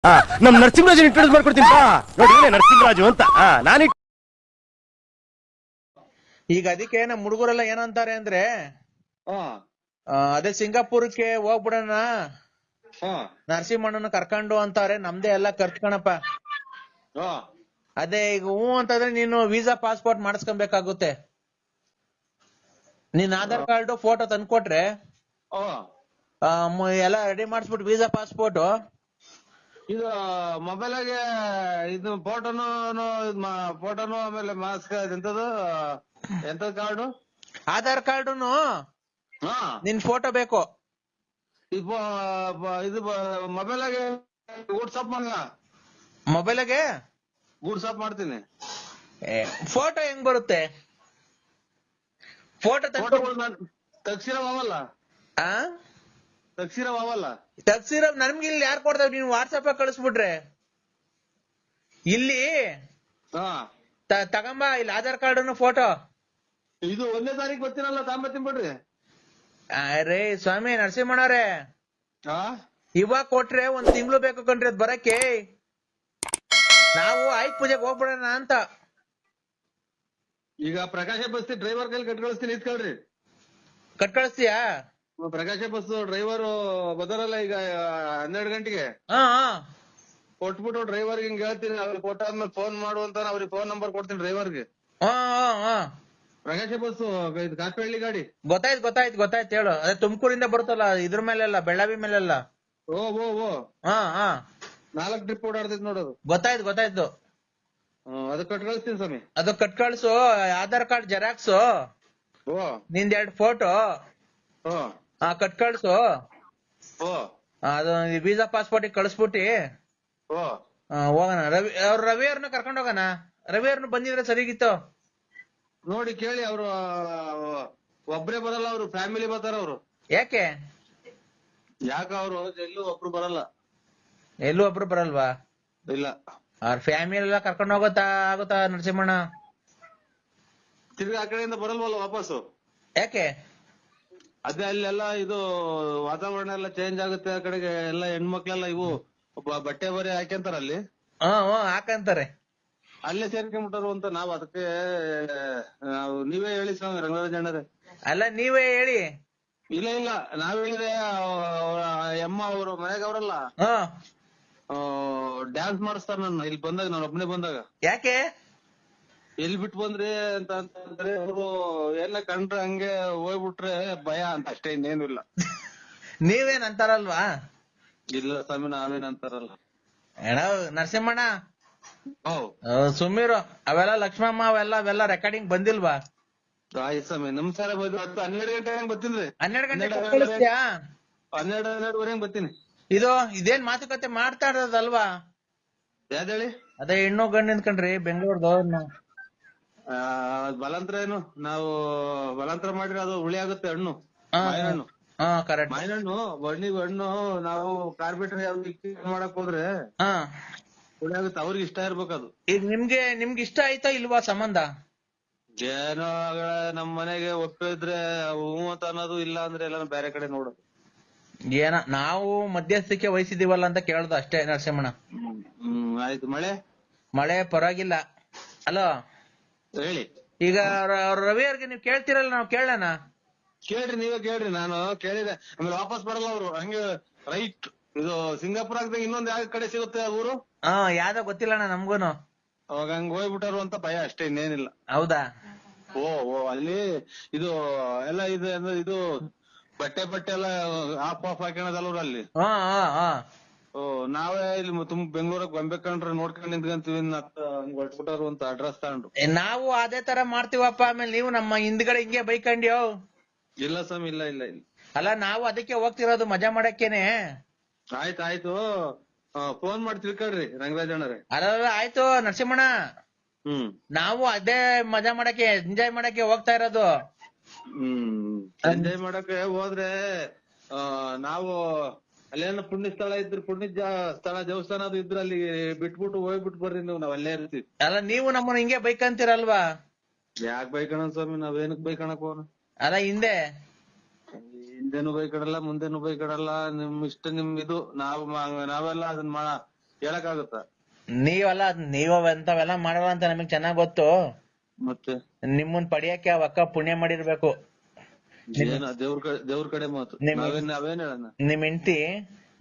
ನಮ್ ನರಸಿಂಹರಾಜ್ ಇಂಟ್ರೊಡ್ಯೂಸ್ ಮಾಡ್ಕೊಡ್ತೀನಿ ನೋಡಿ, ನರಸಿಂಹರಾಜು ಅಂತ ನಾನು. ಈಗ ಅದಕ್ಕೆ ನಮ್ಮ ಹುಡುಗರೆಲ್ಲ ಏನಂತಾರೆ ಅಂದ್ರೆ, ಅದೇ ಸಿಂಗಾಪುರಕ್ಕೆ ಹೋಗ್ಬಿಡೋಣ ನರಸಿಂಹಣ್ಣನ ಕರ್ಕೊಂಡು ಅಂತಾರೆ. ನಮ್ದೇ ಎಲ್ಲ ಖರ್ಚು ಕಣಪ್ಪ. ಅದೇ ಈಗ ಅಂತಂದ್ರೆ ನೀನು ವೀಸಾ ಪಾಸ್ಪೋರ್ಟ್ ಮಾಡಿಸ್ಕೊಬೇಕಾಗುತ್ತೆ. ನಿನ್ ಆಧಾರ್ ಕಾರ್ಡ್ ಫೋಟೋ ತಂದ್ಕೊಟ್ರೆ ಎಲ್ಲ ರೆಡಿ ಮಾಡಿಸ್ಬಿಟ್ಟು ವೀಸಾ ಪಾಸ್ಪೋರ್ಟ್ ಇದು ಮೊಬೈಲಾಗೆ ಇದು ಫೋಟೋನು ಆಮೇಲೆ ಮಾಸ್ಕ್ ಎಂತದು ಎಂತದ್ ಕಾರ್ಡು ಆಧಾರ್ ಕಾರ್ಡುನು ನಿನ್ ಫೋಟೋ ಬೇಕು. ಇದು ಮೊಬೈಲಾಗೆ ವಾಟ್ಸಪ್ ಮಾಡ ಮೊಬೈಲಾಗೆ ವಾಟ್ಸಪ್ ಮಾಡ್ತೀನಿ. ಫೋಟೋ ಹೆಂಗ್ ಬರುತ್ತೆ? ಫೋಟೋ ತಗ್ಸಿರವಲ್ಲ ತಗ್ಸಿರ ನಮ್ಗೆ ಇಲ್ಲಿ ಯಾರು ಕೊಡ್ತಾವ್? ನೀನು ವಾಟ್ಸಪ್ ಕಳಿಸ್ಬಿಟ್ರೆ ಇಲ್ಲಿ ತಗೊಂಬ ಇಲ್ಲಿ ಆಧಾರ್ ಕಾರ್ಡ್ ಫೋಟೋ. ಇದು 1ನೇ ತಾರೀಕು ಬರ್ತೀನಲ್ಲ ತಾಂಬತ್ತೀನಿ ಬಿಡ್ರಿ. ಅರೇ ಸ್ವಾಮಿ ನರಸಿಂಹಣ್ಣವ್ರೆ, ಇವಾಗ ಕೊಟ್ರೆ 1 ತಿಂಗಳು ಬೇಕು ಕಣ್ರಿ ಅದ್ ಬರಕ್ಕೆ. ನಾವು ಆಯ್ತು ಪೂಜೆಗೆ ಹೋಗ್ಬಿಡೋಣ ಅಂತ. ಈಗ ಪ್ರಕಾಶ ಬಸ್ ಡ್ರೈವರ್ ಕೈಲಿ ಕಟ್ ಕಳಿಸ್ತೀನಿ, ಇಸ್ಕೊಳ್ರಿ. ಕಟ್ ಕಳಿಸ್ತೀಯಾ? ಪ್ರಕಾಶ ಬಸ್ ಡ್ರೈವರ್ ಬದರಲ್ಲ ಈಗ 12 ಗಂಟೆಗೆ ಕೊಟ್ಬಿಟ್ಟು ಡ್ರೈವರ್ಗೆ ಹಿಂಗ್ ಹೇಳ್ತೀನಿ. ಅವ್ರಿಗೆ ಕೊಟ್ಟ ಆದ್ಮೇಲೆ ಫೋನ್ ಮಾಡು ಅಂತ ಅವ್ರಿಗೆ ಫೋನ್ ನಂಬರ್ ಕೊಡ್ತೀನಿ ಡ್ರೈವರ್ಗೆ. ಪ್ರಕಾಶ ಬಸ್ ಕಾಪೇಹಳ್ಳಿ ಗಾಡಿ. ಗೊತ್ತಾಯ್ತು ಹೇಳು. ಅದೇ ತುಮಕೂರಿಂದ ಬರುತ್ತಲ್ಲ ಇದ್ರ ಮೇಲೆಲ್ಲ, ಬೆಳ್ಳಾವಿ ಮೇಲೆಲ್ಲ. ಓ 4 ಟ್ರಿಪ್ ಓಡಾಡ್ತೈತಿ ನೋಡೋದು. ಗೊತ್ತಾಯ್ತು. ಅದಕ್ಕೆ ಕಟ್ ಕಳಿಸ್ತೀನಿ ಸ್ವಾಮಿ. ಅದು ಕಟ್ ಕಳ್ಸು. ಆಧಾರ್ ಕಾರ್ಡ್ ಜೆರಾಕ್ಸ್, ನಿಂದ 2 ಫೋಟೋ ಕಟ್ ಕಳ್ಸು. ಅದು ವೀಸಾ ಪಾಸ್ಪೋರ್ಟ್ ಕಳಿಸ್ಬಿಟ್ಟಿ ಹೋಗೋಣ. ರವಿ ಅವ್ರನ್ನ ಕರ್ಕೊಂಡ್ ಹೋಗೋಣ. ರವಿ ಅವ್ರನ್ನ ಬಂದಿದ್ರೆ ಸರಿಗಿತ್ತು. ನೋಡಿ ಕೇಳಿ, ಅವ್ರು ಒಬ್ರೇ ಬರಲ್ಲ, ಅವ್ರು ಫ್ಯಾಮಿಲಿ ಬರ್ತಾರ. ಅವ್ರು ಯಾಕೆ ಅವ್ರು ಎಲ್ಲೂ ಒಬ್ರು ಬರಲ್ಲ. ಎಲ್ಲೂ ಒಬ್ರು ಬರಲ್ವಾ? ಇಲ್ಲ, ಅವ್ರ ಫ್ಯಾಮಿಲಿ ಎಲ್ಲ ಕರ್ಕೊಂಡ್ ಆಗುತ್ತಾ ನರಸಿಂಹಣ್ಣ? ತಿರ್ಗಿ ಆ ಕಡೆಯಿಂದ ಬರಲ್ವಲ್ಲ ವಾಪಸ್ಸು. ಯಾಕೆ? ಅದೇ ಅಲ್ಲೆಲ್ಲ ಇದು ವಾತಾವರಣ ಎಲ್ಲ ಚೇಂಜ್ ಆಗುತ್ತೆ. ಆ ಕಡೆಗೆ ಎಲ್ಲ ಹೆಣ್ಮಕ್ಳೆಲ್ಲ ಇವು ಬಟ್ಟೆ ಬರೆ ಹಾಕ್ಯಂತಾರ ಅಲ್ಲಿ. ಹಾಕಂತಾರೆ. ಅಲ್ಲೇ ಸೇರ್ಕೊಂಡ್ಬಿಟ್ಟಾರು ಅಂತ ನಾವ್ ಅದಕ್ಕೆ ನೀವೇ ಹೇಳಿ ಸ್ವಾಮಿ ರಂಗರಾಜ್ ಅಣ್ಣರೇ. ಅಲ್ಲ ನೀವೇ ಹೇಳಿ. ಇಲ್ಲ ನಾವ್ ಹೇಳಿದ್ರೆ ಅಮ್ಮ ಅವರು ಮನೆಗೆ ಅವ್ರಲ್ಲ ಡ್ಯಾನ್ಸ್ ಮಾಡಿಸ್ತಾರ ನನ್ನ ಇಲ್ಲಿ ಬಂದಾಗ, ನಾನು ಒಬ್ಬನೇ ಬಂದಾಗ. ಯಾಕೆ? ಎಲ್ಲಿ ಬಿಟ್ಟು ಬಂದ್ರಿ ಅಂತ ಅಂತಂದ್ರೆ ಅವರು ಎಲ್ಲ ಕಂಡ್ರೆ ಹಂಗೆ ಹೋಗ್ಬಿಟ್ರೆ ಭಯ ಅಂತ ಅಷ್ಟೇ, ಇನ್ನೇನು ಇಲ್ಲ. ನೀವೇನ್ ಅಂತಾರಲ್ವಾ? ಇಲ್ಲ ಸ್ವಾಮಿ, ನಾವೇನ್ ಅಂತಾರಲ್ಲ. ನರಸಿಂಹಣ್ಣ ಸುಮ್ಮೀರು. ಅವೆಲ್ಲ ಲಕ್ಷ್ಮಮ್ಮ ಅವೆಲ್ಲ ರೆಕಾರ್ಡಿಂಗ್ ಬಂದಿಲ್ವಾ? ಆಯ್ತು ಸ್ವಾಮಿ, ನಮಸ್ಕಾರ. 12 ಗಂಟೆ ಬರ್ತೀನಿ. 12 ಗಂಟೆ 12:30 ಬರ್ತೀನಿ. ಇದೇನ್ ಮಾತುಕತೆ ಮಾಡ್ತಾ ಇರೋದಲ್ವಾ? ಯಾವ್ದು ಹೇಳಿ? ಅದೇ ಹೆಣ್ಣು ಗಂಡು ನಿಂತ್ಕೊಂಡ್ರಿ ಬೆಂಗಳೂರ್ದು. ಬಲಾಂತರ ಏನು? ನಾವು ಬಲಾಂತರ ಮಾಡಿದ್ರೆ ಅದು ಹುಳಿ ಆಗುತ್ತೆ. ಹಣ್ಣು ಮಾವಿನಹಣ್ಣು. ಮಾವಿನಹಣ್ಣು ಹಣ್ಣು ನಾವು ಕಾರ್ಬಿಟ್ರೆ ಮಾಡಕ್ ಹೋದ್ರೆ ಹುಳಿ ಆಗುತ್ತೆ. ಅವ್ರಿಗೆ ಇಷ್ಟ ಇರ್ಬೇಕದು. ಈಗ ನಿಮ್ಗೆ ಇಷ್ಟ ಆಯ್ತಾ ಇಲ್ವಾ ಸಂಬಂಧ? ಏನೋ ನಮ್ ಮನೆಗೆ ಒಪ್ಪಿದ್ರೆ ಹೂ ಅಂತ ಅನ್ನೋದು, ಇಲ್ಲ ಅಂದ್ರೆ ಎಲ್ಲ ಬೇರೆ ಕಡೆ ನೋಡೋದು. ನಾವು ಮಧ್ಯಸ್ಥಿಕೆ ವಹಿಸಿದೀವಲ್ಲ ಅಂತ ಕೇಳ್ದು ಅಷ್ಟೇ ನರಸಿಂಹಣ್ಣ. ಆಯ್ತು. ಮಳೆ ಪರವಾಗಿಲ್ಲ. ಅಲೋ ಹೇಳಿ. ಈಗ ರವಿ ಅವ್ರಿಗೆ ನೀವ್ ಕೇಳ್ತಿರಲ್ಲ, ನಾವು ಕೇಳೋಣ. ಕೇಳ್ರಿ, ನೀವೇ ಕೇಳ್ರಿ. ನಾನು ಕೇಳಿದೆ. ಆಮೇಲೆ ವಾಪಸ್ ಬರಲ್ಲ ಅವ್ರು ಹಂಗೆ. ರೈಟ್, ಇದು ಸಿಂಗಾಪುರ ಆಗ್ದಾಗ ಇನ್ನೊಂದ್ ಯಾವ ಕಡೆ ಸಿಗುತ್ತೆ ಊರು? ಯಾವ್ದೋ ಗೊತ್ತಿಲ್ಲಣ್ಣ ನಮ್ಗೂನು. ಅವಾಗ ಹಂಗ ಹೋಗ್ಬಿಟ್ಟಾರು ಅಂತ ಭಯ ಅಷ್ಟೇ, ಇನ್ನೇನಿಲ್ಲ. ಹೌದಾ? ಅಲ್ಲಿ ಇದು ಎಲ್ಲ ಇದು ಬಟ್ಟೆ ಎಲ್ಲ ಆಫ್ ಹಾಕೋಣದಲ್ವ್ರ ಅಲ್ಲಿ. ನಾವೇ ಇಲ್ಲಿ ಬೆಂಗಳೂರಿಗೆ ಬಂಬೇಕಂಡ್ರೆ ನೋಡ್ಕೊಂಡ್ ನಿಂತ್ಕೊಂತೀವಿ. ಹಂಗ ಹೊಟ್ಬಿಟ್ಟಾರು ಅಂತ ಅಡ್ರೆಸ್ ತಗೊಂಡು. ನಾವು ಅದೇ ತರ ಮಾಡ್ತೀವಪ್ಪ. ಆಮೇಲೆ ನೀವು ನಮ್ಮ ಹಿಂದ್ಗಡೆ ಹಿಂಗೆ ಬೈಕಂಡ್ಯೋ? ಇಲ್ಲ ಸ್ವಾಮಿ, ಇಲ್ಲ. ಅಲ್ಲ ನಾವು ಅದಕ್ಕೆ ಹೋಗ್ತಿರೋದು, ಮಜಾ ಮಾಡಕ್ಕೇನೆ. ಆಯ್ತು. ಫೋನ್ ಮಾಡಿ ತಿಳ್ಕೊಳ್ರಿ ರಂಗರಾಜ್ ಅಣ್ಣರೇ. ಅಲ್ಲ ಆಯ್ತು ನರಸಿಂಹಣ್ಣ, ನಾವು ಅದೇ ಮಜಾ ಮಾಡಕ್ಕೆ, ಎಂಜಾಯ್ ಮಾಡಕ್ಕೆ ಹೋಗ್ತಾ ಇರೋದು. ಎಂಜಾಯ್ ಮಾಡಕ್ಕೆ ಹೋದ್ರೆ ನಾವು ಅಲ್ಲೇನೋ ಪುಣ್ಯ ಸ್ಥಳ ಇದ್ರು, ಪುಣ್ಯ ಸ್ಥಳ ದೇವಸ್ಥಾನ ಅದು ಇದ್ರೆ ಅಲ್ಲಿ ಬಿಟ್ಬಿಟ್ಟು ಹೋಗ್ಬಿಟ್ಟು ಬರ್ರಿ ನೀವು. ನಾವ್ ಅಲ್ಲೇ ಇರ್ತೀವಿ. ಅಲ್ಲ ನೀವು ನಮ್ಮನ್ನ ಹಿಂಗೆ ಬೈಕಂತೀರಲ್ವಾ? ಯಾಕೆ ಬೈಕಣ ಸ್ವಾಮಿ, ನಾವೇನಕ್ ಬೈಕಣಕ್ ಹೋಗೋಣ? ಅಲ್ಲ ಹಿಂದೆನು ಬೈಕಡಲ್ಲ, ಮುಂದೆನು ಬೈಕಡಲ್ಲ. ನಿಮ್ ಇಷ್ಟ, ನಿಮ್ ಇದು. ನಾವೆಲ್ಲ ಅದನ್ನ ಹೇಳಕ್ಕಾಗತ್ತ? ನೀವು ಎಂತವೆಲ್ಲ ಮಾಡಲ್ಲ ಅಂತ ನಮಗ್ ಚೆನ್ನಾಗ್ ಗೊತ್ತು. ಮತ್ತೆ ನಿಮ್ಮನ್ ಪಡಿಯಕ್ಕೆ ಆ ಅಕ್ಕ ಪುಣ್ಯ ಮಾಡಿರ್ಬೇಕು. ದೇವ್ರ ಕಡೆ ಮಾತು. ನಾವೇನ್ ಹೇಳಣ? ನಿಮ್ ಹೆಂಡತಿ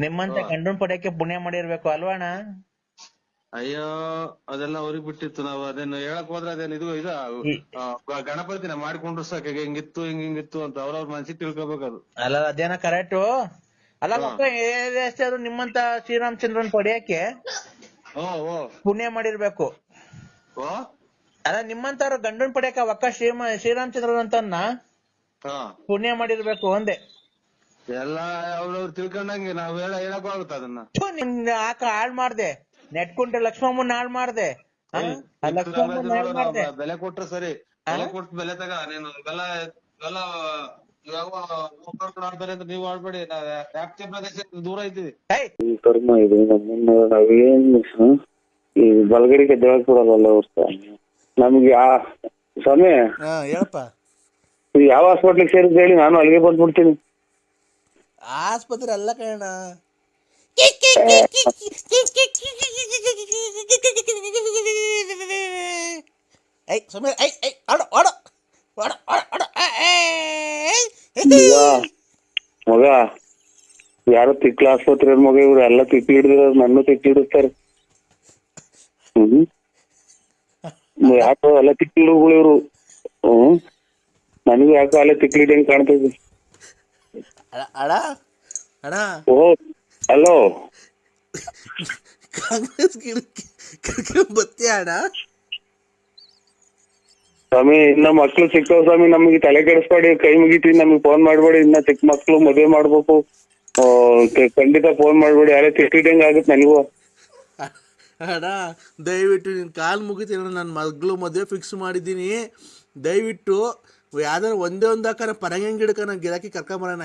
ನಿಮ್ಮಂತ ಗಂಡನ್ ಪಡಿಯಕ್ಕೆ ಪುಣ್ಯ ಮಾಡಿರ್ಬೇಕು ಅಲ್ವಾ ಅಣ್ಣ? ಅಯ್ಯೋ ಅದೆಲ್ಲ ಅವ್ರಿಗೆ ಬಿಟ್ಟಿತ್ತು. ನಾವ್ ಅದೇನು ಹೇಳಕ್ ಹೋದ್ರೆ ಅದೇನ್ ಇದು ಗಣಪತಿನ ಮಾಡ್ಕೊಂಡ್ರು ಸಾಕ ಹಿಂಗಿತ್ತು ಹಿಂಗಿತ್ತು ಅಂತ ಅವ್ರವ್ರ ಮನ್ಸಿಗೆ ತಿಳ್ಕೊಬೇಕದು. ಅಲ್ಲ ಅದೇನ ಕರೆಕ್ಟು. ಅಲ್ಲ ಮಕ್ಕ ನಿಮ್ಮಂತ ಶ್ರೀರಾಮಚಂದ್ರನ್ ಪಡಿಯಕ್ಕೆ ಪುಣ್ಯ ಮಾಡಿರ್ಬೇಕು. ಅಲ್ಲ ನಿಮ್ಮಂತವ್ರ ಗಂಡನ್ ಪಡಿಯಕ್ಕೆ ಒಕ್ಕ ಶ್ರೀರಾಮಚಂದ್ರನ್ ಅಂತನ್ನ ಪುಣ್ಯ ಮಾಡಿರ್ಬೇಕು ಅಂದೆ. ಎಲ್ಲ ಅವ್ರವ್ರು ತಿಳ್ಕೊಂಡಂಗೆ ನಾವ್ ಹೇಳಕ್ ಆಗುತ್ತ ಅದನ್ನ? ಆಕ ಹಾಳ್ ಮಾಡ್ದೆ, ನೆಟ್ಕೊಂಡ್ರೆ ಲಕ್ಷ್ಮಮ್ಮನ್ ಹಾಳ್ ಮಾಡ್ದೆ. ಬೆಲೆ ಕೊಟ್ರೆ ಸರಿ, ಬೆಲೆ ಕೊಟ್ಟು ಬೆಲೆ ತಗ. ನೀನು ಬೆಲ್ಲ ನೀವು ಆಡ್ಬೇಡಿ, ವ್ಯಾಪ್ತಿ ಪ್ರದೇಶ ದೂರ ಇದ್ದೀವಿ. ಕರ್ಮ ಇದೆ ನಮ್ಮನ್ನ ನಾವೇನ್ ಈ ಬಲಗಡಿಗೆ ದೇವಕ್ಕೆ ಕೊಡಲ್ಲ ನಮ್ಗೆ. ಸ್ವಾಮಿ ಹೇಳಪ್ಪ, ಯಾವ ಹಾಸ್ಪಿಟ್ಲಿಗೆ ಸೇರಿದ್ ಹೇಳಿ, ನಾನು ಅಲ್ಲಿಗೆ ಬಂದ್ಬಿಡ್ತೀನಿ. ಆಸ್ಪತ್ರೆ ಅಲ್ಲ ಕಣ, ಮಗ ಯಾರೋ ತಿಕ್ಲ ಆಸ್ಪತ್ರೆ ಮಗ, ಇವ್ರು ಎಲ್ಲ ತಿಕ್ಲಿ ಹಿಡಿದಿರೋರು, ನನ್ನ ತಿಕ್ಲಿ ಹಿಡಿಸ್ತಾರೆ. ಯಾಕೋ ಎಲ್ಲ ತಿಕ್ಲಿ ಹಿಡುಗಳು ಇವ್ರು. ನನಗೂ ಯಾಕೋ ಅಲ್ಲೇ ತಿಕ್ಲಿ ಹಿಡಿಯಂಗ್ ಕಾಣ್ತೈತಿ. ಓ ಹಲೋ, ಕಾಂಗ್ರೆಸ್ ಬತ್ತೀಯ ಅಣ್ಣ? ಸ್ವಾಮಿ ಇನ್ನ ಮಕ್ಳು ಸಿಕ್ಕವ್ ಸ್ವಾಮಿ, ನಮ್ಗೆ ತಲೆ ಕೆಡಿಸ್ಬೇಡಿ, ಕೈ ಮುಗಿತೀವಿ, ನಮ್ಗೆ ಫೋನ್ ಮಾಡ್ಬೇಡಿ. ಇನ್ನ ಚಿಕ್ಕ ಮಕ್ಳು ಮದುವೆ ಮಾಡ್ಬೇಕು, ಖಂಡಿತ ಫೋನ್ ಮಾಡ್ಬೇಡಿ. ಯಾರೇ ತಿಟ್ಟಿದಂಗ ಆಗುತ್ತೆ ನನಗೂ. ಅಣ್ಣ ದಯವಿಟ್ಟು ನಿನ್ ಕಾಲ್ ಮುಗಿತೀನಿ, ನನ್ನ ಮಗಳು ಮದುವೆ ಫಿಕ್ಸ್ ಮಾಡಿದ್ದೀನಿ. ದಯವಿಟ್ಟು ಯಾವ್ದಾರ ಒಂದೇ ಒಂದು ಹಾಕ ಪರಂಗಿ ಗಿಡಕ ನಾನು ಗಿರಾಕಿ ಕರ್ಕೊಂಬರೋಣ.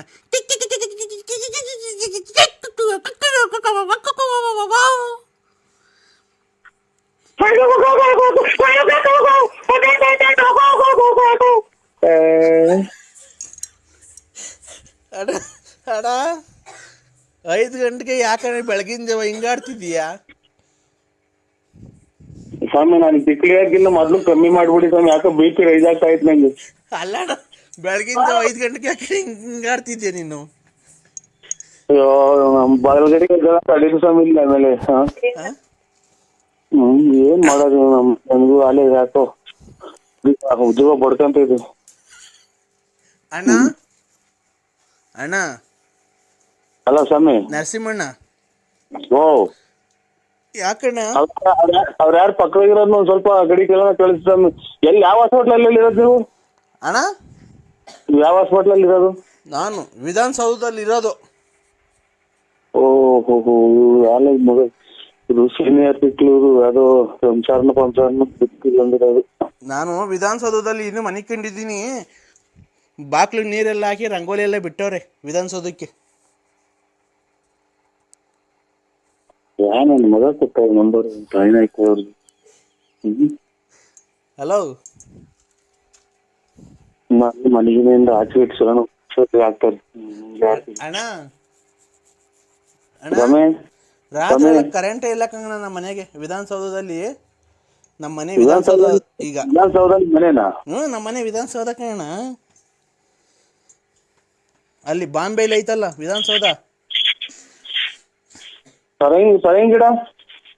ಅಣ್ಣ 5 ಗಂಟೆಗೆ ಯಾಕಂದ್ರೆ ಬೆಳಗಿನ ಜಾವ ಹಿಂಗಾಡ್ತಿದೀಯಾ? ಸ್ವಾಮಿ ನಾನು ತಿಕ್ಲಿಯಾಗಿಲ್ಲ, ಮೊದ್ಲು ಕಮ್ಮಿ ಮಾಡ್ಬಿಡಿ ಸ್ವಾಮಿ, ಯಾಕೋ BP ರೈಸ್ ಆಗ್ತಾ ಇತ್ತು ನಂಗೆ. ಅಲ್ಲ ಅಣ್ಣ ಬೆಳಗಿನ ಜಾವ 5 ಗಂಟೆಗೆ ಯಾಕೆ ಹಿಂಗಾಡ್ತಿದ್ಯಾ ನೀನು? ಅಯ್ಯೋ ಬಲಗಡೆಗೆ ತಡೀತು ಸ್ವಾಮಿ ಇಲ್ಲ ಆಮೇಲೆ. ಏನ್ ಮಾಡೋದು ನಮಗೂ ಅಲ್ಲೇ ಯಾಕೋ ಉದ್ಯೋಗ ಬಡ್ಕಂತ ಇದೆ. ಅಣ್ಣ ಅಣ್ಣ ಅಲ್ಲ ಸ್ವಾಮಿ ನರಸಿಂಹಣ್ಣ, ಓ ಯಾಕಣ್ಣ ಅವ್ರ ಯಾರು ಪಕ್ಕದಾಗಿರೋದು ಒಂದ್ ಸ್ವಲ್ಪ ಗಡಿ ಕಳಿಸ್ತ. ಎಲ್ಲಿ ಯಾವ ಹಾಸ್ಪಿಟ್ಲಲ್ಲಿ ಇರೋದು ನೀವು? ಅಣ್ಣ ಯಾವ ಹಾಸ್ಪಿಟ್ಲಲ್ಲಿ ಇರೋದು? ನಾನು ವಿಧಾನಸೌಧದಲ್ಲಿ ಇರೋದು. ಓಹೋ ಅಲ್ಲ ಮಗ, ಇದು ಸೀನಿಯರ್ ತಿಕ್ಲೂರು, ಅದು ಸಂಸಾರನ ಬಂದಿರೋದು. ನಾನು ವಿಧಾನಸೌಧದಲ್ಲಿ ಇನ್ನು ಮನೆ ಕಂಡಿದ್ದೀನಿ. ಬಾಕ್ಲಿಗೆ ನೀರೆಲ್ಲ ಹಾಕಿ ರಂಗೋಲಿ ಎಲ್ಲ ಬಿಟ್ಟವ್ರೆ ವಿಧಾನಸೌಧಕ್ಕೆ. ನನ್ನ ಮಗ ಕೊಟ್ಟ ನಂಬರ್ ಅವ್ರಿಗೆ. ಹಲೋ, ಮನೆಗಿನಿಂದ ಆಚೆ ಇಟ್ಸೋಣ ಆಗ್ತಾರೆ. ಅಣ್ಣ ಅಣ್ಣ ರಾತ್ರಿ ಕರೆಂಟೇ ಇಲ್ಲ ಕಣ ನಮ್ಮ ಮನೆಗೆ. ವಿಧಾನಸೌಧದಲ್ಲಿ ನಮ್ಮ ಮನೆ ವಿಧಾನಸೌಧ ಈಗ ನಮ್ಮ ಮನೆ ವಿಧಾನಸೌಧ ಕಣ. ಅಲ್ಲಿ ಬಾಂಬೆಲಿ ಐತಲ್ಲ ವಿಧಾನಸೌಧ.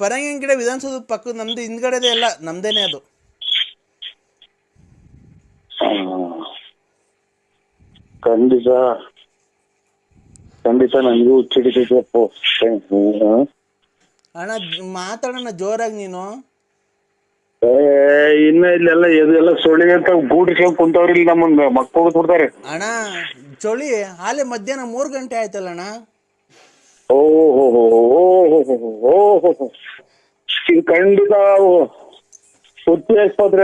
ಪರಂಗಿ ಗಿಡ ವಿಧಾನಸೌಧ ಪಕ್ಕ ನಮ್ದು ಹಿಂದ್ಗಡೆ ಎಲ್ಲ ನಮ್ದೇನೆ ಅದು. ಖಂಡಿತ ನನಗೂ ಹುಚ್ಚಿಡಿತೈತೆ. ಅಣ್ಣ ಮಾತಾಡೋಣ ಜೋರಾಗಿ ನೀನು. ಇನ್ನ ಇಲ್ಲೆಲ್ಲ ಇದೆಲ್ಲ ಸೊಳ್ಳಿ ಅಂತ ಗೂಡಿಸ್ಕೊಂಡ್ ಕುಂತವ್ರಿ, ಇಲ್ಲಿ ನಮ್ಮನ್ನ ಮಕ್ಕಳು ಕೊಡ್ತಾರೆ. ಅಣ್ಣ ಚಳಿ ಹಾಲೆ ಮಧ್ಯಾಹ್ನ 3 ಗಂಟೆ ಆಯ್ತಲ್ಲ ಅಣ್ಣ. ಓಹೋ ಇದು ಖಂಡಿತ ಹುಚ್ಚಿ ಆಸ್ಪತ್ರೆ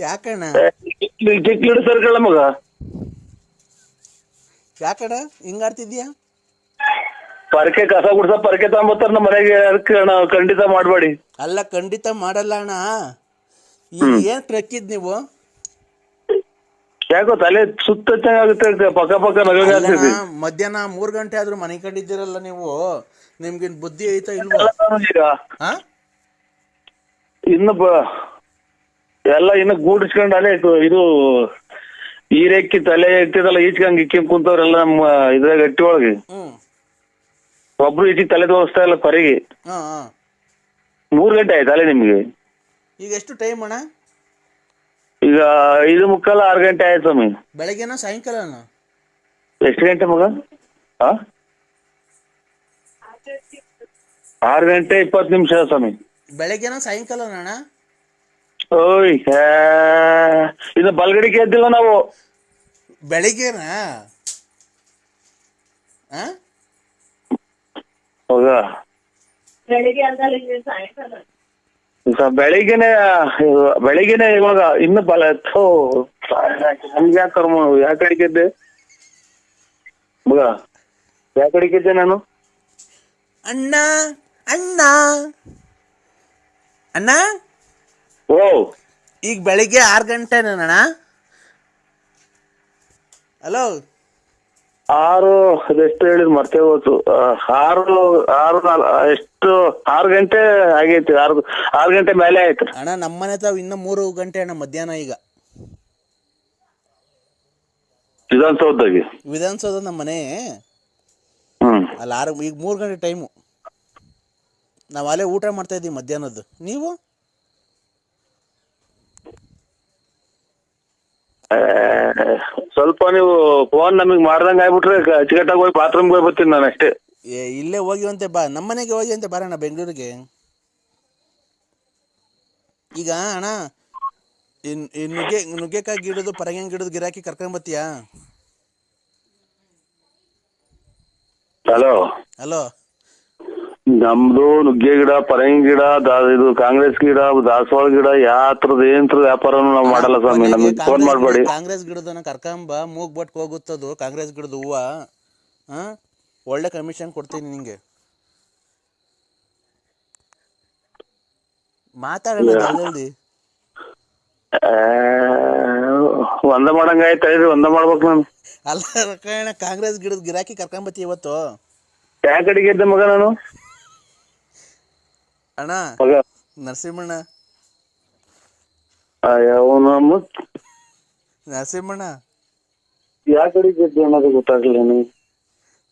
ಯಾಕಣ್ಣ ಚಿಕ್ಕ ಸರ್ಕಳ ಮಗ, ಯಾಕಣ್ಣ ಹಿಂಗಾಡ್ತಿದ್ಯಾ? ಪರಕೆ ಕಸ ಗುಡ್ಸ ಪರಕೆ ತಗೊಂಬತ್ತಾರ ನಮ್ಮ ಮನೆಗೆ, ಖಂಡಿತ ಮಾಡ್ಬೇಡಿ. ಅಲ್ಲ ಖಂಡಿತ ಮಾಡಲ್ಲ ಅಣ್ಣ. ಈಗ ಏನ್ ಟ್ರಕ್ಕಿದ್ ನೀವು? ಯಾಕೋ ತಲೆ ಸುತ್ತ ಆಗುತ್ತೆ, ಪಕ್ಕ ಪಕ್ಕ ನಗಾಗ್ತೈತಿ. ಮಧ್ಯಾಹ್ನ 3 ಗಂಟೆ ಆದ್ರೂ ಮನೆ ಕಂಡಿದ್ದೀರಲ್ಲ ನೀವು, ನಿಮ್ಗೇನ್ ಬುದ್ಧಿ ಐತಾ ಇಲ್ವಾ? ಈಗ ಇನ್ನು ಎಲ್ಲ ಇನ್ನು ಗೂಡಿಸ್ಕೊಂಡು ಅಲ್ಲೇ ಇದು ಈರೆಕ್ಕಿ ತಲೆ ಇರ್ತದಲ್ಲ ಈಚ್ಕಂಗ್ ಇಕ್ಕಿ ಕುಂತವ್ರೆಲ್ಲ ನಮ್ಮ ಇದ್ರಾಗ ಗಟ್ಟಿ ಒಳಗೆ ಒಬ್ರು ಈಚಿಗೆ ತಲೆ ತೋರಿಸ್ತಾ ಇಲ್ಲ ಪರಿಗೆ. 3 ಗಂಟೆ ಆಯ್ತು ಅಲ್ಲೇ ನಿಮ್ಗೆ. ಈಗ ಎಷ್ಟು ಟೈಮ್ ಅಣ್ಣ? ಈಗ 5:45 6 ಗಂಟೆ ಆಯ್ತು ಸ್ವಾಮಿ. ಬೆಳಗ್ಗೆನ ಸಾಯಂಕಾಲನ? ಎಷ್ಟು ಗಂಟೆ ಮಗ? 6 ಗಂಟೆ 20 ನಿಮಿಷ ಸ್ವಾಮಿ. ಬೆಳಗ್ಗೆನ ಸಾಯಂಕಾಲನ ಅಣ್ಣ? ಓಯ್ ಇನ್ನು ಬಲ್ಗಡಿಗೆ ಎದ್ದಿಲ್ಲ ನಾವು. ಬೆಳಿಗ್ಗೆನಾ? ಹೋಗ ಬೆಳಿಗ್ಗೆನೆ ಇವಾಗ ಇನ್ನು ಬಲ ನಮ್ಗೆ ಯಾಕೆ ಕರ್ಮ ಯಾಕೆ ಅಡಿಕೆದ್ದೆ ಮಗ? ಯಾಕೆ ಅಡಿಕೆದ್ದೆ ನಾನು? ಅಣ್ಣ ಅಣ್ಣ ಅಣ್ಣ ಓ ಈಗ ಬೆಳಿಗ್ಗೆ 6 ಗಂಟೆನಣ್ಣ? ಹಲೋ 6 ಅದೆಷ್ಟು ಹೇಳಿದ್ ಮರ್ತೇ ಹೋಯ್ತು. 6 ಗಂಟೆ ಆಗೈತಿ. 6 ಗಂಟೆ ಮೇಲೆ ಆಯ್ತು ಅಣ್ಣ. ನಮ್ಮನೆ ತಾವ್ ಇನ್ನ 3 ಗಂಟೆ ಅಣ್ಣ ಮಧ್ಯಾಹ್ನ. ಈಗ ವಿಧಾನಸೌಧ ನಮ್ಮ ಮನೆ ಅಲ್ಲಿ 6 ಈಗ 3 ಗಂಟೆ ಟೈಮು. ನಾವು ಅಲ್ಲೇ ಊಟ ಮಾಡ್ತಾ ಇದೀವಿ ಮಧ್ಯಾಹ್ನದ್ದು. ನೀವು ಸ್ವಲ್ಪ ನೀವು ಫೋನ್ ನಮಗ್ ಮಾಡ್ದಂಗ ಆಗ್ಬಿಟ್ರೆ ಅಚ್ಚುಕಟ್ಟಾಗಿ ಹೋಗಿ ಬಾತ್ರೂಮ್ಗೆ ಹೋಗಿ ಬರ್ತೀನಿ ನಾನು ಅಷ್ಟೇ. ಇಲ್ಲೇ ಹೋಗಿವಂತೆ ಬಾ, ನಮ್ಮನೆಗೆ ಹೋಗಿವಂತೆ ಬಾರಣ್ಣ ಬೆಂಗಳೂರಿಗೆ. ಈಗ ಅಣ್ಣ ನುಗ್ಗೆಕಾಯಿ ಗಿಡದು ಪರಂಗಿ ಗಿಡದ ಗಿರಾಕಿ ಕರ್ಕೊಂಡ್ ಬತ್ತೀಯಾ? ಹಲೋ ಹಲೋ ನಮ್ದು ನುಗ್ಗೆ ಗಿಡ ಪರಂಗಿ ಗಿಡ ಇದು ಕಾಂಗ್ರೆಸ್ ಗಿಡ ದಾಸವಾಳ ಗಿಡ ಯಾತ್ರದ ಏನ್ರ ವ್ಯಾಪಾರನು ನಾವು ಮಾಡಲ್ಲ ಸ್ವಾಮಿ. ನಮಗೆ ಫೋನ್ ಮಾಡ್ಬೇಡಿ. ಕಾಂಗ್ರೆಸ್ ಗಿಡದನ್ನ ಕರ್ಕೊಂಬ, ಮೂಗ್ ಬಟ್ ಹೋಗುತ್ತದು ಕಾಂಗ್ರೆಸ್ ಗಿಡದ ಹೂವ. ಒಳ್ಳೆ ಕಮಿಷನ್ ಕೊಡ್ತೀನಿ ನಿಂಗೆ. ಮಾತಾಡೋಣ ಜಲ್ದಿ. ಒಂದ ಮಾಡಂಗ ಆಯ್ತು, ಒಂದ ಮಾಡ್ಬೇಕು ನಾನು. ಅಲ್ಲ ಕಾಂಗ್ರೆಸ್ ಗಿಡದ ಗಿರಾಕಿ ಕರ್ಕೊಂಬತ್ತಿ ಇವತ್ತು. ಯಾವ ಕಡೆಗೆ ಇದ್ದೆ ಮಗ ನಾನು? ಅಣ್ಣ ನರಸಿಂಹಣ್ಣ. ನರಸಿಂಹಣ್ಣ ಯಾವ ಕಡೆಗೆ ಇದ್ದೆ ಅನ್ನೋದು ಗೊತ್ತಾಗ್ಲಿಲ್ಲ ನನಗೆ.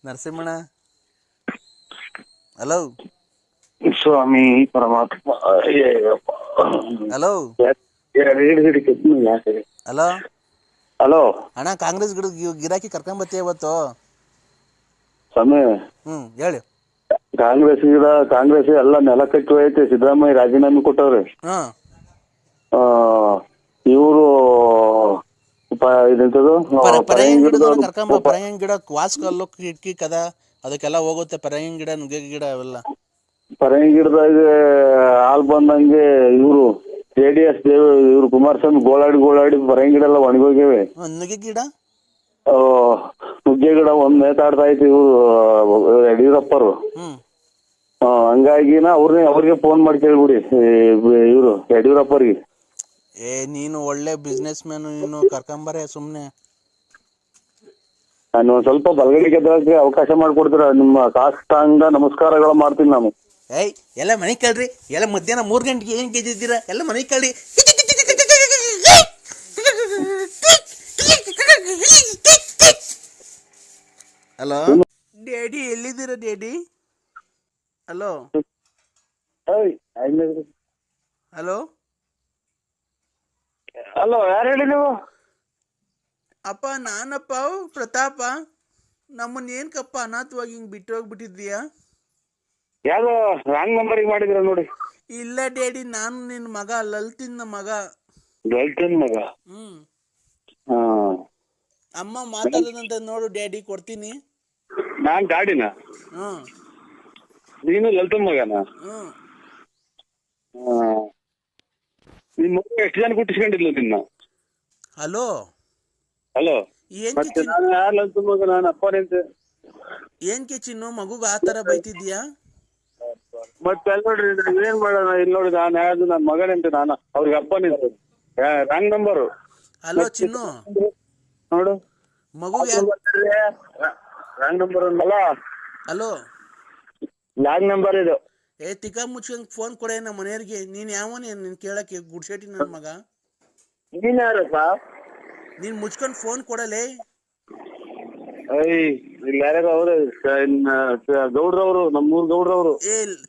ನರಸಿಂಹಣ್ಣ ಹಲೋ ಸ್ವಾಮಿ ಪರಮಾತ್ಮ. ಹಲೋ ಹಲೋ ಹಲೋ ಅಣ್ಣ ಕಾಂಗ್ರೆಸ್ ಗಿಡದ ಗಿರಾಕಿ ಕರ್ಕೊಂಬತ್ತಿ ಇವತ್ತು. ಸ್ವಾಮಿ ಹೇಳಿ. ಕಾಂಗ್ರೆಸ್ ಎಲ್ಲ ನೆಲ ಕಟ್ಟಿ ಹೋಯ್ತೆ. ಸಿದ್ದರಾಮಯ್ಯ ರಾಜೀನಾಮೆ ಕೊಟ್ಟವ್ರೆ. ಇವರು ಪರಂಗಿ ಗಿಡ ವಾಸ್ಕಲ್ಲು ಕಿಟಕಿ ಕದ ಅದಕ್ಕೆಲ್ಲ ಹೋಗುತ್ತೆ. ಪರಂಗಿ ಗಿಡ ನುಗ್ಗೆ ಗಿಡ ಅವೆಲ್ಲ. ಪರಂಗಿ ಗಿಡದಾಗ ಹಾಲ್ ಬಂದಂಗೆ ಇವರು JDS ಇವ್ರು ಕುಮಾರಸ್ವಾಮಿ ಗೋಳಾಡಿ ಪರಂಗಿ ಗಿಡ ಎಲ್ಲ ಒಣಗೋಗಿವೆ. ನುಗ್ಗೆ ಗಿಡ ನುಗ್ಗೆ ಗಿಡ ಒಂದ್ ನೇತಾಡ್ತಾ ಐತಿ ಇವ್ರು ಯಡಿಯೂರಪ್ಪರು. ಹಂಗಾಗಿನ ಅವ್ರಿಗೆ ಫೋನ್ ಮಾಡಿ ಕೇಳ್ಬಿಡಿ ಇವ್ರು ಯಡಿಯೂರಪ್ಪರಿಗೆ. ನೀನು ಒಳ್ಳೆ ಬಿಸ್ನೆಸ್ ಮ್ಯಾನ್, ನೀನು ಕರ್ಕೊಂಬರೇ ಸುಮ್ನೆ. ನಾನು ಒಂದ್ ಸ್ವಲ್ಪ ಬಲಗಡೆ ಗೆದ್ದಕ್ಕೆ ಅವಕಾಶ ಮಾಡ್ಕೊಡ್ತೀರ? ನಿಮ್ಮ ಕಾಷ್ಟಾಂಗ ನಮಸ್ಕಾರಗಳು ಮಾಡ್ತೀನಿ ನಾನು. ಎಲ್ಲ ಮನೆ ಕೇಳ್ರಿ. ಎಲ್ಲ ಮಧ್ಯಾಹ್ನ 3 ಗಂಟೆಗೆ ಏನ್ ಗೆದ್ದಿದ್ದೀರಾ? ಎಲ್ಲ ಮನೆ ಕೇಳ್ರಿ. ಹಲೋ ಡ್ಯಾಡಿ, ಎಲ್ಲಿದ್ದೀರಾ ಡ್ಯಾಡಿ? ಹಲೋ ಹಲೋ ಹಲೋ ಯಾರು ಹೇಳಿ ನೀವು? ಅಪ್ಪ ನಾನಪ್ಪ ಪ್ರತಾಪ. ನಮ್ಮನ್ನ ಏನ್ಕಪ್ಪ ಅನಾಥವಾಗಿ ಹಿಂಗ್ ಬಿಟ್ಟು ಹೋಗ್ಬಿಟ್ಟಿದ್ಯಾ? ಯಾವ್ದೋ ರಾಂಗ್ ನಂಬರಿಗೆ ಮಾಡಿದ್ರ ನೋಡಿ. ಇಲ್ಲ ಡ್ಯಾಡಿ, ನಾನು ನಿನ್ ಮಗ, ಲಲಿತಿನ ಮಗ. ಲಲಿತಿನ ಮಗ? ಅಮ್ಮ ಮಾತಾಡೋದಂತ ನೋಡು ಡ್ಯಾಡಿ, ಕೊಡ್ತೀನಿ. ನಾನ್ ಗಾಡಿನ? ನೀನು ಲಲಿತನ ಮಗನ? ನಿನ್ ಮಗ ಎಷ್ಟು ಜನ ಹುಟ್ಟಿಸ್ಕೊಂಡಿದ್ಲು ನಿನ್ನ? ಹಲೋ ಹಲೋ ನಾನು ಯಾರು ಲಲಿತನ ಮಗ? ನಾನು ಅಪ್ಪನೇಂತೆ. ಏನ್ಕೆ ಚಿನ್ನು ಮಗುಗ ಆತರ ಬೈತಿದ್ಯಾ? ಮತ್ತೆ ಅಲ್ಲಿ ನೋಡ್ರಿ ಏನ್ ಮಾಡೋಣ ಇಲ್ಲಿ ನೋಡಿ ನಾನು ಯಾವ್ದು ನನ್ನ ಮಗನಂತೆ ನಾನು ಅವ್ರಿಗೆ ಅಪ್ಪನಿದ್ದು ರಾಂಗ್ ನಂಬರು ಹಲೋ ಚಿನ್ನು, ನೋಡು ಮಗು ರಾಂಗ್ ನಂಬರ್ ಅಲ್ಲ. ಹಲೋ, ರಾಂಗ್ ನಂಬರ್ ಇದು. ತಿಕ್ಕ ಮುಚ್ಕೊಂಡ್ ಫೋನ್ ಕೊಡೆ ನಮ್ಮ ಮನೆಯವ್ರಿಗೆ. ನೀನ್ ಯಾವನ್ ನೀನ್ ಕೇಳಕ್ಕೆ ಗುಡ್ಶೆಟ್ಟಿ ನನ್ ಮಗ? ನೀನ್ ಯಾರಪ್ಪ? ನೀನ್ ಮುಚ್ಕೊಂಡ್ ಫೋನ್ ಕೊಡಲೇ. ಇಲ್ಲಿ ಯಾರ್ಯಾರು ಅವ್ರೆ ಗೌಡ್ರವ್ರು, ನಮ್ಮೂರ್ ಗೌಡ್ರವ್ರು.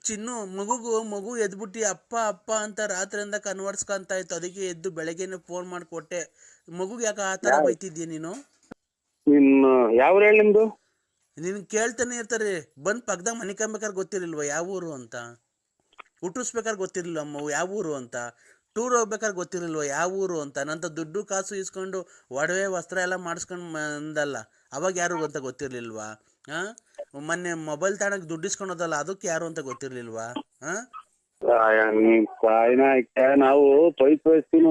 ಚಿನ್ನು, ಮಗು ಎದ್ಬಿಟ್ಟು ಅಪ್ಪ ಅಪ್ಪ ಅಂತ ರಾತ್ರಿಯಿಂದ ಕನ್ವರ್ಸ್ಕೊಂತ ಇತ್ತು. ಅದಕ್ಕೆ ಎದ್ದು ಬೆಳಗ್ಗೆನೆ ಫೋನ್ ಮಾಡಿಕೊಟ್ಟೆ. ಮಗುಗೆ ಯಾಕೆ ಆ ತರ ಬೈತಿದ್ಯ ನೀನು? ಯಾವ ಹೇಳಿ ನಿಮ್ದು? ನಿನ್ ಕೇಳ್ತಾನೆ ಇರ್ತಾರೆ. ಬಂದ್ ಪಕ್ಕದಾಗ ಮನೆ ಕಂಬೇಕಾದ್ರೆ ಗೊತ್ತಿರ್ಲಿಲ್ವ ಯಾವ ಊರು ಅಂತ? ಹುಟ್ಟಿಸ್ಬೇಕಾದ್ರೆ ಗೊತ್ತಿರ್ಲಿಲ್ಲ ಯಾವ ಊರು ಅಂತ? ಟೂರ್ ಹೋಗ್ಬೇಕಾದ್ರೆ ಗೊತ್ತಿರಲಿಲ್ವ ಯಾವ ಊರು ಅಂತ? ನಂತ ದುಡ್ಡು ಕಾಸು ಇಸ್ಕೊಂಡು ಒಡವೆ ವಸ್ತ್ರ ಎಲ್ಲ ಮಾಡಿಸ್ಕೊಂಡು ಬಂದಲ್ಲ, ಅವಾಗ ಯಾರು ಅಂತ ಗೊತ್ತಿರ್ಲಿಲ್ವಾ? ಮೊನ್ನೆ ಮೊಬೈಲ್ ತಗೊಂಡಾಗ ದುಡ್ಡು ಇಸ್ಕೊಂಡೋದಲ್ಲ, ಅದಕ್ಕೆ ಯಾರು ಅಂತ ಗೊತ್ತಿರ್ಲಿಲ್ವಾ? ನಾವು ಪೈಪ್ ವಯಸ್ಸಿನ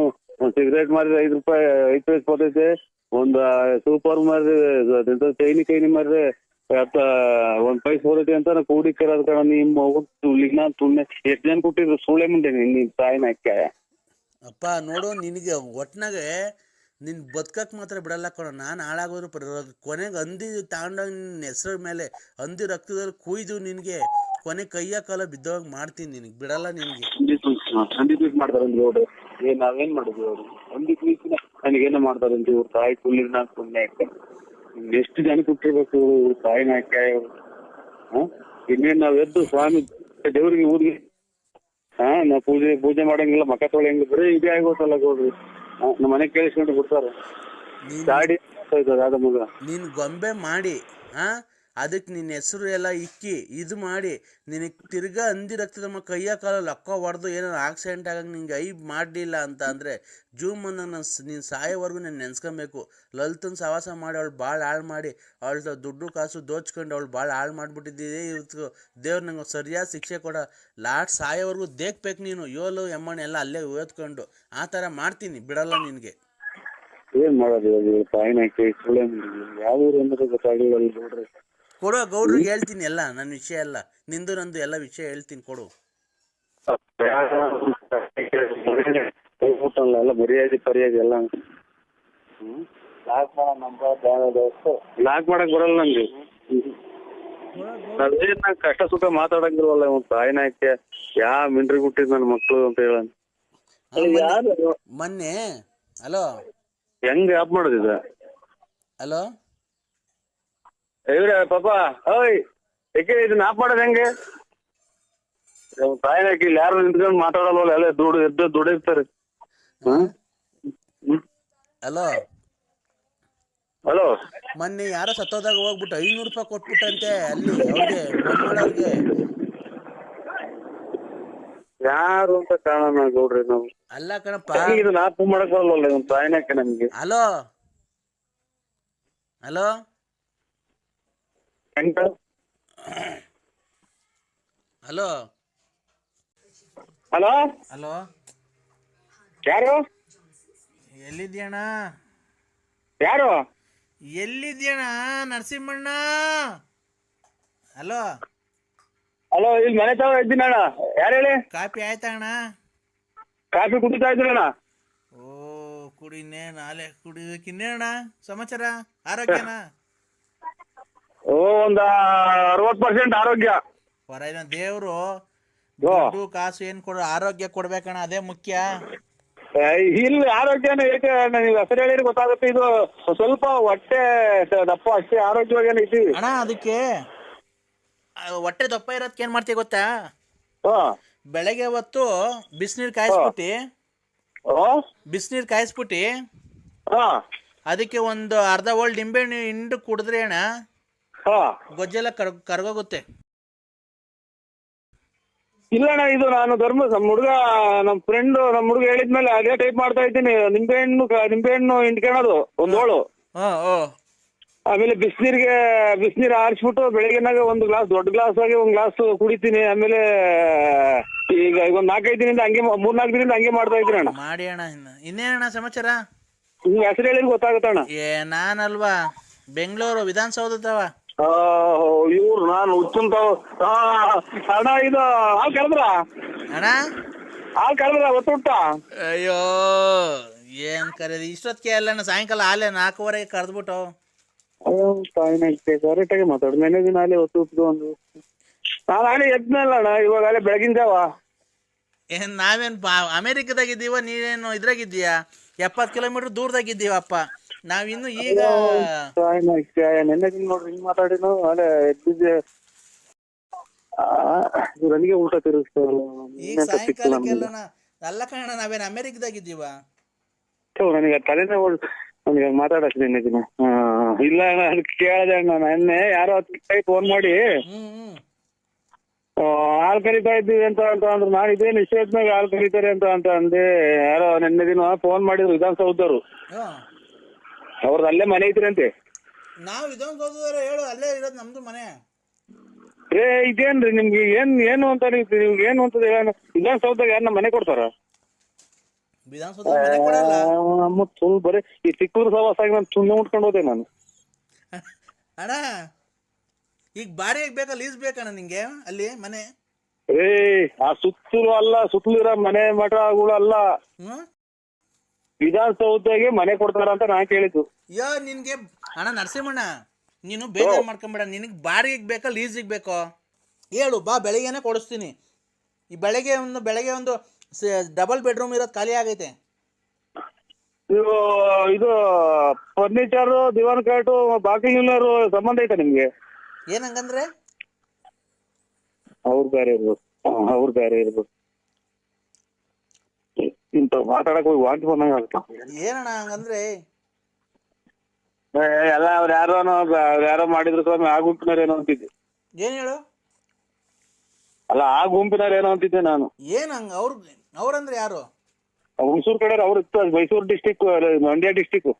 ಸಿಗರೇಟ್ ಮಾರಿದ್ರೆ 5 ರೂಪಾಯಿ 5 ಪೈಸೆ ಬರ್ತೈತೆ. ಒಂದ್ ಸೂಪರ್ ಮಾರಿದ್ರೆ ಚೈನಿ ಮಾರಿದ್ರೆ 1 ಪೈಸೆ ಬರ್ತೈತಿ ಅಂತ ಕೂಡಿಕ್ಕಿರೋದ್ ಕಣ. ನಿಮ್ಮ ತುಳಿನ ತುಳ್ನೆ ಎಷ್ಟು ಜನ ಕೊಟ್ಟಿದ್ರು ಸುಳ್ಳೆ ಮುಂದೆ ನಿನ್ ತಾಯಿನ ಅಕ್ಕ. ಅಪ್ಪ ನೋಡು, ನಿನಗೆ ಒಟ್ನಾಗೆ ನಿನ್ ಬದುಕಕ್ ಮಾತ್ರ ಬಿಡಲ್ಲ ಕಣ. ನಾನು ಹಾಳಾಗೋದ್ರು ಕೊನೆಗೆ ಹಂದಿ ತಗೊಂಡೋಗಿ ನಿನ್ನ ಹೆಸರ ಮೇಲೆ ಹಂದಿ ರಕ್ತದಲ್ಲಿ ಕುಯ್ದು ನಿನ್ಗೆ ಕೊನೆ ಕೈಯ ಕಾಲ ಬಿದ್ದೋಗ ಮಾಡ್ತೀನಿ. ನಿನಗೆ ಬಿಡಲ್ಲ ನಿನ್ಗೆ. ಹಂದಿ ಪೀಸ್ ಮಾಡ್ತಾರಂತ ನೋಡು. ನಾವೇನ್ ಮಾಡಿದ್ವಿ ಅವ್ರು? ಹಂದಿ ಪೀಸ್ ನನಗೇನೋ ಮಾಡ್ತಾರಂತ ಇವ್ರು ತಾಯಿ ಕುಳ್ಳಿನ ಸುಮ್ಮನೆ ಎಷ್ಟು ಜನ ಕೊಟ್ಟಿರ್ಬೇಕು ತಾಯಿನ ಅಕ್ಕ. ಇನ್ನೇನ್ ನಾವ್ ಎದ್ದು ಸ್ವಾಮಿ ದೇವ್ರಿಗೆ ಊರಿಗೆ ನಾವ್ ಪೂಜೆ ಮಾಡಂಗಿಲ್ಲ, ಮಕ್ಕ ತೊಳೆಯಂಗಿಲ್ಲ, ಬರೀ ಇದೇ ಆಗೋತಲ್ಲ ಗೌಡ್ರಿ. ನಮ್ಮ ಮನೆ ಕೇಳಿಸ್ಕೊಂಡು ಬಿಡ್ತಾರ. ನೀನ್ ಗೊಂಬೆ ಮಾಡಿ ಅದಕ್ಕೆ ನಿನ್ನ ಹೆಸರು ಎಲ್ಲ ಇಕ್ಕಿ ಇದು ಮಾಡಿ ನಿನಗೆ ತಿರ್ಗಾ ಹಂದಿ ರಕ್ತದ ಕೈಯ ಕಾಲ ಲಕ್ಕ ಹೊಡೆದು ಏನಾರು ಆಕ್ಸಿಡೆಂಟ್ ಆಗಂಗೆ ನಿಂಗೆ ಮಾಡಲಿಲ್ಲ ಅಂತ ಅಂದರೆ ಜೂಮ್ ನೀನು ಸಾಯೋವರೆಗೂ ನಾನು ನೆನ್ಸ್ಕೊಬೇಕು. ಲಲಿತನ ಸವಾಸ ಮಾಡಿ ಅವಳು ಭಾಳ ಹಾಳು ಮಾಡಿ ಅವಳ ದುಡ್ಡು ಕಾಸು ದೋಚ್ಕೊಂಡು ಅವಳು ಭಾಳ ಹಾಳು ಮಾಡಿಬಿಟ್ಟಿದ್ದೆ. ಇವತ್ತು ದೇವ್ರು ನಂಗೆ ಸರಿಯಾದ ಶಿಕ್ಷೆ ಕೊಡ. ಲಾಸ್ಟ್ ಸಾಯೋವರೆಗೂ ದೇಖ್ಬೇಕು ನೀನು. ಯೋಲು ಎಮ್ಮಣ್ಣ ಎಲ್ಲ ಅಲ್ಲೇ ಓದ್ಕೊಂಡು ಆ ಥರ ಮಾಡ್ತೀನಿ, ಬಿಡಲ್ಲ ನಿನಗೆ. ಏನ್ ಮಾಡೋದು ಯಾವ ಊರು ಅನ್ನೋದು ಗೊತ್ತಾಗಲಿಲ್ಲ ನೋಡ್ರಿ. ಕೊಡು ಗೌಡ್ರಿಗೆ ಹೇಳ್ತೀನಿ ಎಲ್ಲ ನನ್ನ ವಿಷಯ ಎಲ್ಲ, ನಿಂದು ನಂದು ಎಲ್ಲ ವಿಷಯ ಹೇಳ್ತೀನಿ, ಕೊಡು. ಎಲ್ಲ ಮರ್ಯಾದೆ ಪರ್ಯಾದೆ ಎಲ್ಲ ಲಾಕ್ ಮಾಡಕ್ ಬರಲ್ಲ ನಂಗೆ. ನಾವೇನ ಕಷ್ಟ ಸುಖ ಮಾತಾಡಂಗಿಲ್ವಲ್ಲ ತಾಯಿನ ಹಾಕಿ ಮಿಂಡ್ರಿ ಹುಟ್ಟಿದ್ ನನ್ನ ಮಕ್ಳು ಅಂತ ಹೇಳ. ಮೊನ್ನೆ ಹಲೋ ಹೆಂಗ್ ಆಪ್ ಮಾಡೋದಿದ? ಹಲೋ ಇವ್ರೆ ಪಾಪ ಓಯ್ ಏಕೆ ಇದನ್ನ ಆಪ್ ಮಾಡೋದ್ ಹೆಂಗೆ? ತಾಯಿನ ಹಾಕಿ ಇಲ್ಲಿ ಯಾರು ನಿಂತ್ಕೊಂಡು ಮಾತಾಡಲ್ವಲ್ಲ, ಎಲ್ಲ ದುಡಿರ್ತಾರೆ. ಹಲೋ ಹಲೋ ಮೊನ್ನೆ ಯಾರೋ ಸತ್ತೋದಾಗ ಹೋಗ್ಬಿಟ್ಟು 500 ರೂಪಾಯಿ ಕೊಟ್ಬಿಟ್ಟಂತೆ ಅಲ್ಲಿ ಅವ್ರಿಗೆ ಮೊಮ್ಮಳವ್ರಿಗೆ. ಯಾರು ಅಂತ ಕಾಣೋಣ ಗೌಡ್ರಿ ನಾವು. ಅಲ್ಲ ಕಣಪ್ಪ, ಇದನ್ನ ಆಪ್ ಮಾಡಕ್ ಬರಲ್ವಲ್ಲ ಇವ್ನ ತಾಯಿನಾಕ ನಮ್ಗೆ. Hello hello hello hello hello ಯಾರು? ಎಲ್ಲಿದ್ಯಣ್ಣ? ಯಾರು? ಎಲ್ಲಿದ್ಯಣ್ಣ ನರಸಿಂಹಣ್ಣ? ಹಲೋ ಹಲೋ, ಇಲ್ಲಿ ಮನೆ ತಾವ ಇದ್ದೀನಿ ಅಣ್ಣ. ಯಾರು ಹೇಳಿ? ಕಾಫಿ ಆಯ್ತಾ ಅಣ್ಣ? ಕಾಫಿ ಕುಡಿತಾ ಇದ್ದೀರಣ್ಣ. ಓ ಕುಡಿನೇ, ನಾಳೆ ಕುಡಿಯೋಕೆ. ಇನ್ನೇನಣ್ಣ ಸಮಾಚಾರ? ಆರೋಗ್ಯನ? ಓ ಒಂದ 60% ಆರೋಗ್ಯ. ಹೊರಗಿನ ದೇವ್ರು ದುಡ್ಡು ಕಾಸು ಏನ್ ಕೊಡು, ಆರೋಗ್ಯ ಕೊಡ್ಬೇಕಣ್ಣ, ಅದೇ ಮುಖ್ಯ. ಇಲ್ಲ ಆರೋಗ್ಯನ ಏಕೆ ನೀವು ಹೆಸರು ಹೇಳಿದ್ರೆ ಗೊತ್ತಾಗುತ್ತೆ. ಇದು ಸ್ವಲ್ಪ ಹೊಟ್ಟೆ ದಪ್ಪ ಅಷ್ಟೇ, ಆರೋಗ್ಯವಾಗಿ ಏನೈತಿ ಅಣ್ಣ. ಅದಕ್ಕೆ ಹೊಟ್ಟೆ ದಪ್ಪ ಇರೋದಕ್ಕೆ ಏನ್ ಮಾಡ್ತೀಯ ಗೊತ್ತಾ? ಬೆಳಗ್ಗೆ ಹೊತ್ತು ಬಿಸಿನೀರ್ ಕಾಯಿಸ್ಬಿಟ್ಟು ಅದಕ್ಕೆ ಒಂದು ಅರ್ಧ ಓಲ್ಡ್ ನಿಂಬೆಹಣ್ಣು ಹಿಂಡು ಕುಡಿದ್ರೆ ಅಣ್ಣ ಗೊಜ್ಜೆಲ್ಲ ಕರ್ಗೋಗುತ್ತೆ. ಇಲ್ಲಣ್ಣ, ಇದು ನಾನು ನಮ್ಮ ಹುಡುಗ ಹೇಳಿದ್ಮೇಲೆ ಅದೇ ಟೈಪ್ ಮಾಡ್ತಾ ಇದ್ದೀನಿ. ನಿಂಬೆಹಣ್ಣು ಹಿಂಡ್ಕೊಳೋದು ಒಂದೋಳು, ಆಮೇಲೆ ಬಿಸಿನೀರು ಆರಿಸ್ಬಿಟ್ಟು ಬೆಳಗ್ಗೆನಾಗ ಒಂದು ಗ್ಲಾಸ್, ದೊಡ್ಡ ಗ್ಲಾಸ್ ಆಗಿ ಒಂದು ಗ್ಲಾಸ್ ಕುಡಿತೀನಿ. ಆಮೇಲೆ ಈಗ ಒಂದ್ 4-5 ದಿನದಿಂದ ಹಂಗೆ 3-4 ದಿನದಿಂದ ಹಂಗೆ ಮಾಡ್ತಾ ಇದ್ದೀನಿ ಅಣ್ಣ. ಮಾಡಿ ಅಣ್ಣ. ಇನ್ನೇನಣ್ಣ ಸಮಾಚಾರ? ನಿಮ್ಗೆ ಹೆಸರು ಹೇಳಿದ್ರೆ ಗೊತ್ತಾಗುತ್ತಣ್ಣ. ನಾನಲ್ವಾ ಬೆಂಗಳೂರು ವಿಧಾನಸೌಧದವ. ಇವ್ರು ನಾನು ಹುಚ್ಚಂತ ಅಣ್ಣ ಇದು ಹಾಲು ಕರೆದ್ರ ಅಣ್ಣ ಒತ್ತುಟ್ಟ ಅಯ್ಯೋ ಏನ್ ಕರೆದಿ ಇಷ್ಟೊತ್ತಿಗೆ ಅಲ್ಲ ಸಾಯಂಕಾಲ ಆಲೆ 4:15 ಕರೆದ್ಬಿಟ್ಟು ಕರೆಕ್ಟಾಗಿ ಮಾತಾಡು ನೆನೆ ದಿನ ಅಲ್ಲೇ ಒತ್ತು ಒಂದು ನಾನು ಆಲೆ ಎದ್ನಲ್ಲ ಅಣ್ಣ ಇವಾಗ ಅಲ್ಲೇ ಬೆಳಗಿನ ಜಾವ ಏನ್ ನಾವೇನ್ ಅಮೆರಿಕದಾಗಿದ್ದೀವ ನೀವೇನು ಇದ್ರಾಗಿದ್ದೀಯಾ 70 ಕಿಲೋಮೀಟರ್ ದೂರದಾಗಿದ್ದೀವಪ್ಪ ನಾವಿನ್ನು ಈಗ ನೆನ್ನೆ ದಿನ ನೋಡ್ರಿ ಹಿಂಗ್ ಮಾತಾಡಿನು ಅಲ್ಲೇ ಎದ್ದಿದ್ದೆ ನನಗೆ ಊಟ ಈಗ ಸಾಯಂಕಾಲಕ್ಕೆಲ್ಲ ಅಲ್ಲ ಕಣ ನಾವೇನ್ ಅಮೆರಿಕದಾಗಿದ್ದೀವ ನನಗೆ ತಲೆನೇ ನನಗೆ ಮಾತಾಡಕ್ ನೆನ್ನೆ ದಿನ ಇಲ್ಲ ಅಣ್ಣ ಅದಕ್ಕೆ ಕೇಳದೆ ಅಣ್ಣ ನೆನ್ನೆ ಯಾರೋ ಫೋನ್ ಮಾಡಿ ಹಾಲು ಕರಿತಾ ಇದ್ದೀವಿ ಅಂತ ಅಂದ್ರು ನಾನು ಇದೇ ನಿಶ್ಚಯತ್ನಾಗ ಹಾಲು ಕರೀತಾರೆ ಅಂತ ಅಂದೆ ಯಾರೋ ನೆನ್ನೆ ದಿನ ಫೋನ್ ಮಾಡಿದ್ರು ವಿಧಾನಸೌಧರು ಅವ್ರದ್ದು ಅಲ್ಲೇ ಮನೆ ಐತ್ರಂತೆ ನಾವು ವಿಧಾನಸೌಧದವ್ರು ಹೇಳು ಅಲ್ಲೇ ಇರೋದು ನಮ್ದು ಮನೆ ಇದೇನ್ರಿ ನಿಮ್ಗೆ ಏನು ಅಂತ ನೀವು ಏನು ಅಂತ ವಿಧಾನಸೌಧದಾಗ ಯಾರನ್ನ ಮನೆ ಕೊಡ್ತಾರ ವಿಧಾನಸೌಧ ಮನೆ ಕೊಡಲ್ಲ ಸುಲ್ ಬರೀ ಈ ಚಿಕ್ಕೂರು ಸವಾಸಾಗಿ ನಾನು ಸುಮ್ಮನೆ ಉಟ್ಕೊಂಡು ಹೋದೆ ನಾನು ಅಣ್ಣ ಈಗ ಬಾರಿ ಬೇಕಾ ಲೀಸ್ ಬೇಕಣ್ಣ ನಿಂಗೆ ಅಲ್ಲಿ ಮನೆ ಆ ಸುತ್ತಲೂ ಅಲ್ಲ ಸುತ್ತಲೂ ಇರೋ ಮನೆ ಮಠಗಳು ಅಲ್ಲ ವಿಧಾನಸೌಧಗೆ ಮನೆ ಕೊಡ್ತಾರ ಅಂತ ನಾ ಕೇಳಿದ್ದು ಯೋ ನಿನ್ಗೆ ಅಣ್ಣ ನರಸಿಂಹಣ್ಣ ನೀನು ಬೇಜಾರು ಮಾಡ್ಕೊಂಬೇಡ ನಿನಗೆ ಬಾಡಿಗೆ ಬೇಕಾ ಲೀಸಿಗೆ ಬೇಕೋ ಹೇಳು ಬಾ ಬೆಳಿಗ್ಗೆನೆ ಕೊಡಿಸ್ತೀನಿ ಈ ಬೆಳಗ್ಗೆ ಒಂದು ಡಬಲ್ ಬೆಡ್ರೂಮ್ ಇರೋದು ಖಾಲಿ ಆಗೈತೆ ಇದು ಫರ್ನಿಚರ್ ದಿವಾನ್ ಕಾಟು ಬಾಗಿಲಿನರು ಸಂಬಂಧ ಐತೆ ನಿಮ್ಗೆ ಏನಂಗಂದ್ರೆ ಅವ್ರು ಬೇರೆ ಇರ್ಬೋದು ಇಂತ ಮಾತಾಡಕ್ ಹೋಗಿ ವಾಂತಿ ಬಂದಂಗ ಏನಣ್ಣ ಹಂಗಂದ್ರೆ ಎಲ್ಲ ಅವ್ರು ಯಾರೋ ಮಾಡಿದ್ರು ಸ್ವಾಮಿ ಆ ಗುಂಪಿನವ್ರು ಏನೋ ಅಂತಿದ್ದೆ ಏನ್ ಹೇಳು ಅಲ್ಲ ಆ ಗುಂಪಿನವ್ರು ಏನೋ ಅಂತಿದ್ದೆ ನಾನು ಏನ್ ಹಂಗ ಅವ್ರಂದ್ರೆ ಯಾರು ಹುಣಸೂರ್ ಕಡೆ ಅವ್ರು ಇತ್ತು ಮೈಸೂರು ಡಿಸ್ಟಿಕ್ ಮಂಡ್ಯ ಡಿಸ್ಟಿಕ್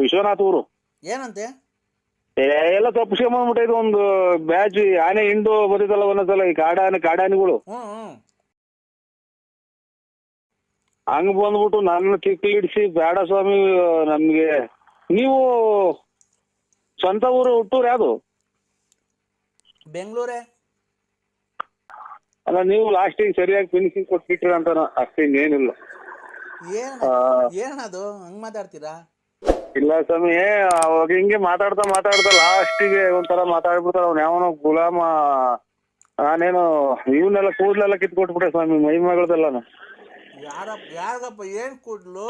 ವಿಶ್ವನಾಥ್ ಊರು ಏನಂತೆ ಎಲ್ಲ ತಪ್ಪಿಸ್ಕೊಂಡ್ಬಿಟ್ಟಿದ್ದು ಒಂದು ಬ್ಯಾಚ್ ಆನೆ ಹಿಂಡು ಬದಿದಲ್ಲ ಒಂದೊಂದ್ಸಲ ಈ ಕಾಡಾನೆಗಳು ಹಂಗ ಬಂದ್ಬಿಟ್ಟು ನನ್ನ ಕಿಕ್ಲಿಡಿಸಿ ಬೇಡ ಸ್ವಾಮಿ ನಮ್ಗೆ ನೀವು ಸ್ವಂತ ಊರು ಹುಟ್ಟೂರು ಯಾವ್ದು ಬೆಂಗಳೂರೇ ಅಲ್ಲ ನೀವು ಲಾಸ್ಟಿಗೆ ಸರಿಯಾಗಿ ಫಿನಿಶಿಂಗ್ ಕೊಟ್ಬಿಟ್ರಿ ಅಂತ ಅಷ್ಟೇ ಇನ್ನೇನಿಲ್ಲ ಏನದು ಹಂಗ್ ಮಾತಾಡ್ತೀರಾ ಇಲ್ಲ ಸ್ವಾಮಿ ಅವಾಗ ಹಿಂಗೆ ಮಾತಾಡ್ತಾ ಲಾಸ್ಟಿಗೆ ಒಂಥರ ಮಾತಾಡ್ಬಿಡ್ತಾರ ಅವ್ನ ಯಾವನೋ ಗುಲಾಮ ನಾನೇನು ಇವನ್ನೆಲ್ಲ ಕೂಡ್ಲೆಲ್ಲ ಕಿತ್ಕೊಟ್ಬಿಟ್ಟೆ ಸ್ವಾಮಿ ಮೈ ಮಗಳದೆಲ್ಲ ಯಾರಪ್ಪ ಏನ್ ಕೂಡ್ಲು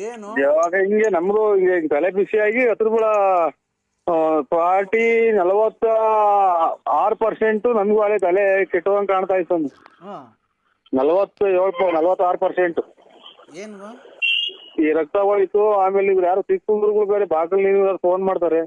ಏನು ಯಾವಾಗ ಹಿಂಗೆ ನಮ್ದು ಹಿಂಗೆ ತಲೆ ಬಿಸಿಯಾಗಿ 46% ನಮಗೂ ಅಲ್ಲೇ ತಲೆ ಕೆಟ್ಟವಂಗ್ ಕಾಣ್ತಾ ಇತ್ತು 46% ಏನು ಈ ರಕ್ತ ಹೋಯ್ತು. ಆಮೇಲೆ ಇವ್ರು ಯಾರು ಚಿಕ್ಕ ಹುಡುಗರು ಬೇರೆ ಬಾಗಿಲು ಫೋನ್ ಮಾಡ್ತಾರೆ.